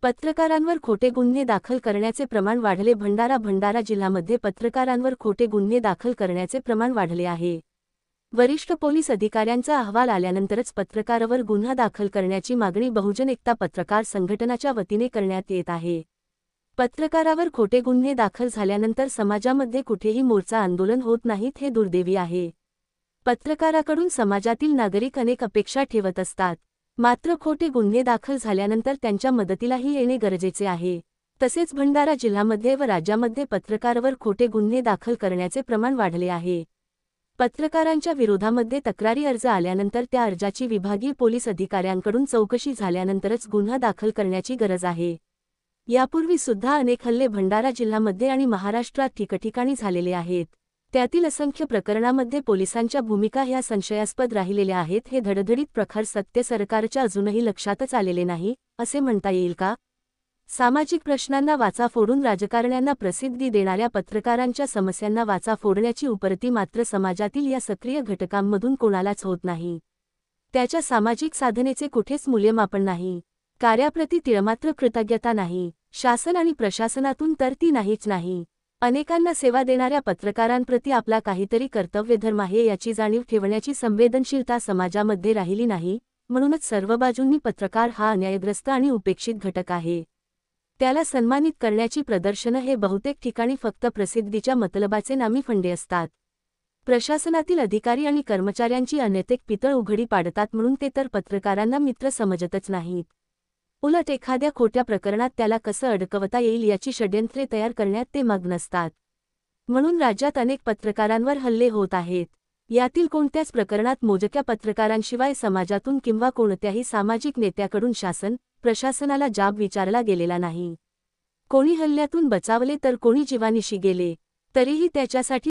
पत्रकारांवर खोटे गुन्हे दाखल करण्याचे प्रमाण वाढले. भंडारा जिल्ह्यामध्ये पत्रकारांवर खोटे गुन्हे दाखल करण्याचे प्रमाण वाढले आहे. वरिष्ठ पोलीस अधिकाऱ्यांचा अहवाल आल्यानंतरच पत्रकारावर गुन्हा दाखल करण्याची मागणी बहुजन एकता पत्रकार संघटनाच्या वतीने करण्यात येत आहे. पत्रकारावर खोटे गुन्हे दाखल झाल्यानंतर समाजामध्ये कुठेही मोर्चा आंदोलन होत नाहीत हे दुर्दैवी आहे. पत्रकाराकडून समाजातील नागरिक अनेक अपेक्षा ठेवत असतात. मात्र खोटे गुन्हे दाखल झाल्यानंतर त्यांच्या मदतीलाही येणे गरजेचे आहे. तसेच भंडारा जिल्ह्यामध्ये व राज्यामध्ये पत्रकारावर खोटे गुन्हे दाखल करण्याचे प्रमाण वाढले आहे. पत्रकारांच्या विरोधामध्ये तक्रारी अर्ज आल्यानंतर त्या अर्जाची विभागीय पोलीस अधिकाऱ्यांकडून चौकशी झाल्यानंतरच गुन्हा दाखल करण्याची गरज आहे. यापूर्वी सुद्धा अनेक हल्ले भंडारा जिल्ह्यामध्ये आणि महाराष्ट्रात ठिकठिकाणी झालेले आहेत. त्यातील असंख्य प्रकरणामध्ये पोलिसांच्या भूमिका ह्या संशयास्पद राहिलेल्या आहेत. हे धडधडीत प्रखर सत्य सरकारच्या अजूनही लक्षातच आलेले नाही असे म्हणता येईल का? सामाजिक प्रश्नांना वाचा फोडून राजकारण्यांना प्रसिद्धी देणाऱ्या पत्रकारांच्या समस्यांना वाचा फोडण्याची उपरती मात्र समाजातील या सक्रिय घटकांमधून कोणालाच होत नाही. त्याच्या सामाजिक साधनेचे कुठेच मूल्यमापन नाही. कार्याप्रती तिळमात्र कृतज्ञता नाही. शासन आणि प्रशासनातून तर ती नाहीच नाही. अनेकांना सेवा देणाऱ्या पत्रकारांप्रती आपला काहीतरी कर्तव्यधर्म आहे याची जाणीव ठेवण्याची संवेदनशीलता समाजामध्ये राहिली नाही. म्हणूनच सर्व बाजूंनी पत्रकार हा अन्यायग्रस्त आणि उपेक्षित घटक आहे. त्याला सन्मानित करण्याची प्रदर्शनं हे बहुतेक ठिकाणी फक्त प्रसिद्धीच्या मतलबाचे नामी फंडे असतात. प्रशासनातील अधिकारी आणि कर्मचाऱ्यांची अनैतिक पितळ उघडी पाडतात म्हणून ते तर पत्रकारांना मित्र समजतच नाहीत. उलट एखाद्या खोट्या प्रकरणात त्याला कसं अडकवता येईल याची षड्यंत्रे तयार करण्यात ते मग्न असतात. म्हणून राज्यात अनेक पत्रकारांवर हल्ले होत आहेत. यातील कोणत्याच प्रकरणात मोजक्या पत्रकारांशिवाय समाजातून किंवा कोणत्याही सामाजिक नेत्याकडून शासन प्रशासनाला जाब विचारला गेलेला नाही. कोणी हल्ल्यातून बचावले तर कोणी जीवानिशी गेले. तरीही त्याच्यासाठी